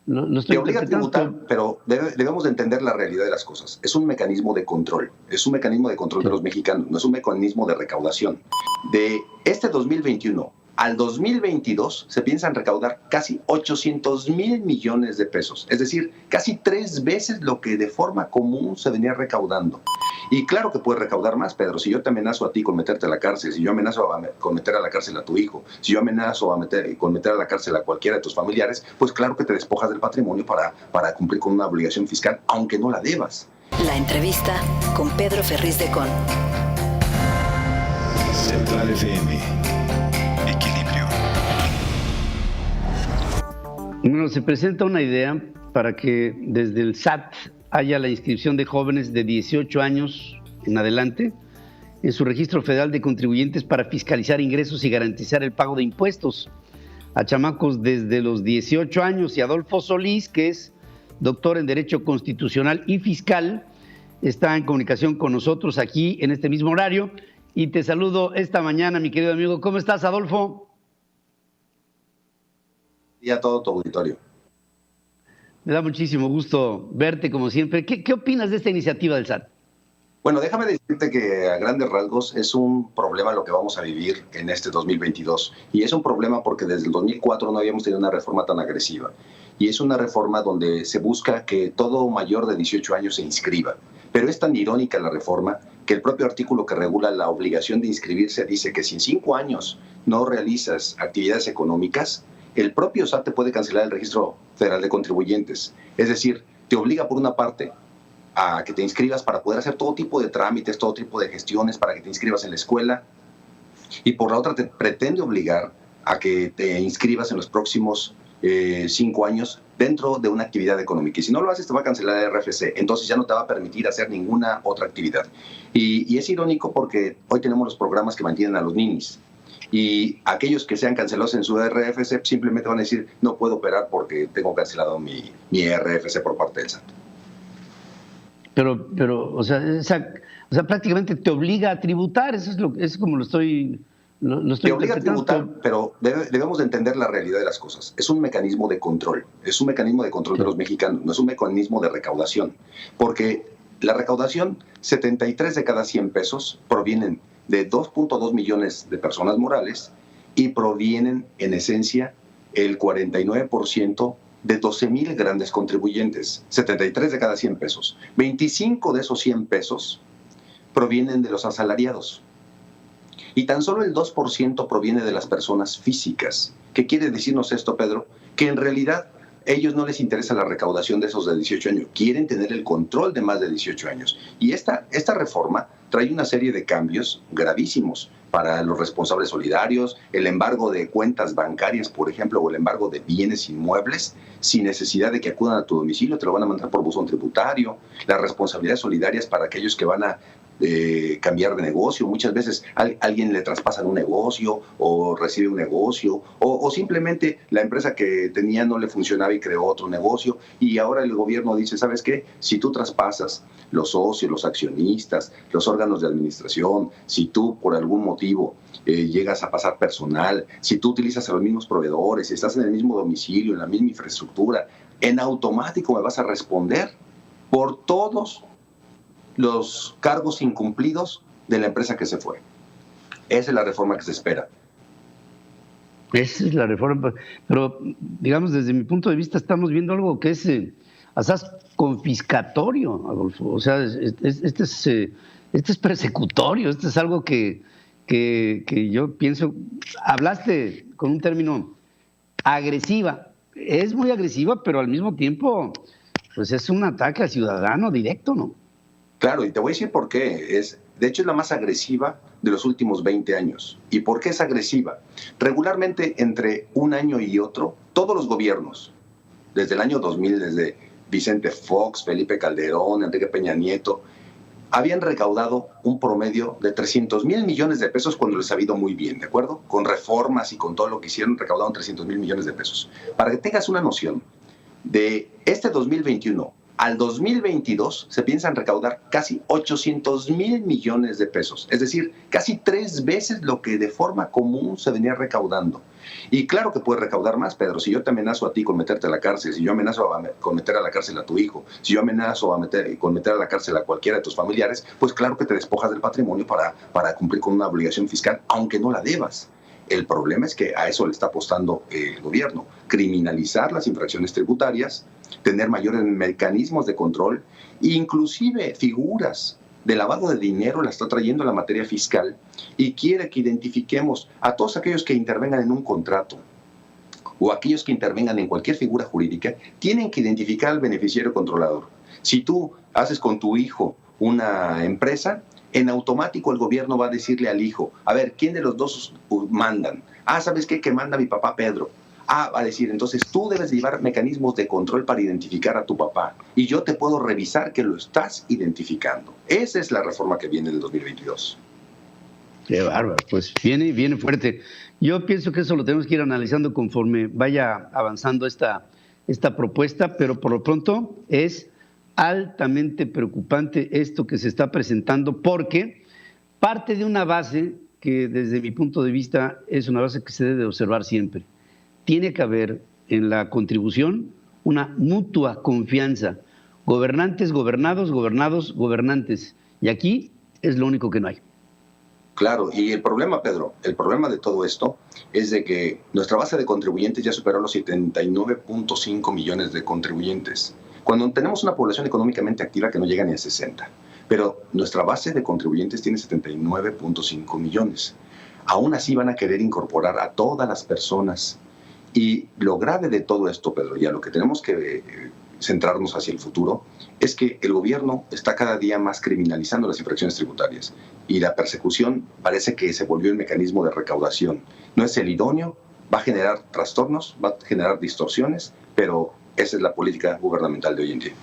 lo Te estoy obliga a tributar, interpretando. pero debemos de entender la realidad de las cosas. Es un mecanismo de control, es un mecanismo de control de Sí. los mexicanos, no es un mecanismo de recaudación. De este 2021 al 2022 se piensan recaudar casi 800,000 millones de pesos, es decir, casi 3 veces lo que de forma común se venía recaudando. Y claro que puedes recaudar más, Pedro. Si yo te amenazo a ti con meterte a la cárcel, si yo amenazo con meter a la cárcel a tu hijo, si yo amenazo con meter a la cárcel a cualquiera de tus familiares, pues claro que te despojas del patrimonio para cumplir con una obligación fiscal, aunque no la debas. La entrevista con Pedro Ferriz de Con. Central FM. Equilibrio. Bueno, se presenta una idea para que desde el SAT haya la inscripción de jóvenes de 18 años en adelante en su registro federal de contribuyentes para fiscalizar ingresos y garantizar el pago de impuestos a chamacos desde los 18 años. Y Adolfo Solís, que es doctor en Derecho Constitucional y Fiscal, está en comunicación con nosotros aquí en este mismo horario. Y te saludo esta mañana, mi querido amigo. ¿Cómo estás, Adolfo? Y a todo tu auditorio. Me da muchísimo gusto verte, como siempre. ¿Qué opinas de esta iniciativa del SAT? Bueno, déjame decirte que a grandes rasgos es un problema lo que vamos a vivir en este 2022. Y es un problema porque desde el 2004 no habíamos tenido una reforma tan agresiva. Y es una reforma donde se busca que todo mayor de 18 años se inscriba. Pero es tan irónica la reforma que el propio artículo que regula la obligación de inscribirse dice que si en 5 años no realizas actividades económicas, el propio SAT te puede cancelar el registro federal de contribuyentes. Es decir, te obliga por una parte a que te inscribas para poder hacer todo tipo de trámites, todo tipo de gestiones, para que te inscribas en la escuela, y por la otra te pretende obligar a que te inscribas en los próximos 5 años dentro de una actividad económica. Y si no lo haces, te va a cancelar el RFC, entonces ya no te va a permitir hacer ninguna otra actividad. Y es irónico porque hoy tenemos los programas que mantienen a los ninis. Y aquellos que sean cancelados en su RFC simplemente van a decir, no puedo operar porque tengo cancelado mi RFC por parte del SAT. Pero o sea, prácticamente te obliga a tributar. Eso es como lo estoy te obliga a tributar, pero debemos de entender la realidad de las cosas. Es un mecanismo de control. Es un mecanismo de control de los mexicanos, no es un mecanismo de recaudación. Porque la recaudación, 73 de cada 100 pesos provienen de 2.2 millones de personas morales y provienen, en esencia, el 49% de 12,000 grandes contribuyentes. 73 de cada 100 pesos. 25 de esos 100 pesos provienen de los asalariados. Y tan solo el 2% proviene de las personas físicas. ¿Qué quiere decirnos esto, Pedro? Que en realidad a ellos no les interesa la recaudación de esos de 18 años, quieren tener el control de más de 18 años. Y esta reforma trae una serie de cambios gravísimos para los responsables solidarios, el embargo de cuentas bancarias, por ejemplo, o el embargo de bienes inmuebles, sin necesidad de que acudan a tu domicilio, te lo van a mandar por buzón tributario, las responsabilidades solidarias para aquellos que van a cambiar de negocio. Muchas veces alguien le traspasan un negocio o recibe un negocio o simplemente la empresa que tenía no le funcionaba y creó otro negocio, y ahora el gobierno dice, ¿sabes qué? Si tú traspasas los socios, los accionistas, los órganos de administración, si tú por algún motivo llegas a pasar personal, si tú utilizas a los mismos proveedores, si estás en el mismo domicilio, en la misma infraestructura, en automático me vas a responder por todos los cargos incumplidos de la empresa que se fue. Esa es la reforma que se espera. Esa es la reforma, pero digamos, desde mi punto de vista estamos viendo algo que es asaz confiscatorio, Adolfo. O sea, este es persecutorio, este es algo que yo pienso, hablaste con un término agresiva, es muy agresiva, pero al mismo tiempo pues es un ataque al ciudadano directo, ¿no? Claro, y te voy a decir por qué. De hecho, es la más agresiva de los últimos 20 años. ¿Y por qué es agresiva? Regularmente, entre un año y otro, todos los gobiernos, desde el año 2000, desde Vicente Fox, Felipe Calderón, Enrique Peña Nieto, habían recaudado un promedio de 300,000 millones de pesos cuando les ha ido muy bien, ¿de acuerdo? Con reformas y con todo lo que hicieron, recaudaron 300,000 millones de pesos. Para que tengas una noción, de este 2021 Al 2022 se piensan recaudar casi 800,000 millones de pesos, es decir, casi 3 veces lo que de forma común se venía recaudando. Y claro que puedes recaudar más, Pedro. Si yo te amenazo a ti con meterte a la cárcel, si yo amenazo con meter a la cárcel a tu hijo, si yo amenazo con meter a la cárcel a cualquiera de tus familiares, pues claro que te despojas del patrimonio para cumplir con una obligación fiscal, aunque no la debas. El problema es que a eso le está apostando el gobierno: criminalizar las infracciones tributarias, tener mayores mecanismos de control, inclusive figuras de lavado de dinero la está trayendo a la materia fiscal, y quiere que identifiquemos a todos aquellos que intervengan en un contrato o aquellos que intervengan en cualquier figura jurídica. Tienen que identificar al beneficiario controlador. Si tú haces con tu hijo una empresa, en automático el gobierno va a decirle al hijo: a ver, ¿quién de los dos mandan? ¿Sabes qué? Que manda mi papá Pedro. Va a decir, entonces tú debes llevar mecanismos de control para identificar a tu papá, y yo te puedo revisar que lo estás identificando. Esa es la reforma que viene del 2022. Qué bárbaro, pues viene fuerte. Yo pienso que eso lo tenemos que ir analizando conforme vaya avanzando esta propuesta, pero por lo pronto es altamente preocupante esto que se está presentando, porque parte de una base que desde mi punto de vista es una base que se debe observar siempre. Tiene que haber en la contribución una mutua confianza. Gobernantes, gobernados, gobernados, gobernantes. Y aquí es lo único que no hay. Claro, y el problema, Pedro, el problema de todo esto es de que nuestra base de contribuyentes ya superó los 79.5 millones de contribuyentes, cuando tenemos una población económicamente activa que no llega ni a 60. Pero nuestra base de contribuyentes tiene 79.5 millones. Aún así van a querer incorporar a todas las personas. Y lo grave de todo esto, Pedro, y a lo que tenemos que centrarnos hacia el futuro, es que el gobierno está cada día más criminalizando las infracciones tributarias, y la persecución parece que se volvió el mecanismo de recaudación. No es el idóneo, va a generar trastornos, va a generar distorsiones, pero esa es la política gubernamental de hoy en día.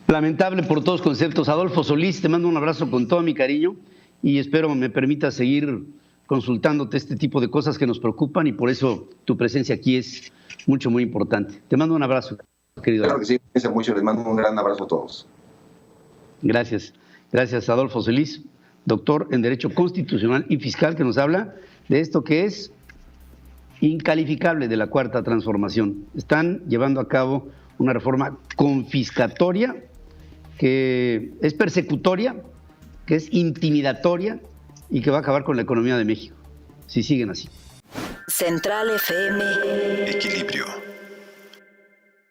Lamentable por todos conceptos. Adolfo Solís, te mando un abrazo con todo mi cariño, y espero me permita seguir consultándote este tipo de cosas que nos preocupan, y por eso tu presencia aquí es muy importante. Te mando un abrazo, querido. Claro que sí, mucho. Les mando un gran abrazo a todos. Gracias. Gracias, Adolfo Solís, doctor en Derecho Constitucional y Fiscal, que nos habla de esto que es incalificable de la Cuarta Transformación. Están llevando a cabo una reforma confiscatoria, que es persecutoria, que es intimidatoria y que va a acabar con la economía de México, si siguen así. Central FM. Equilibrio.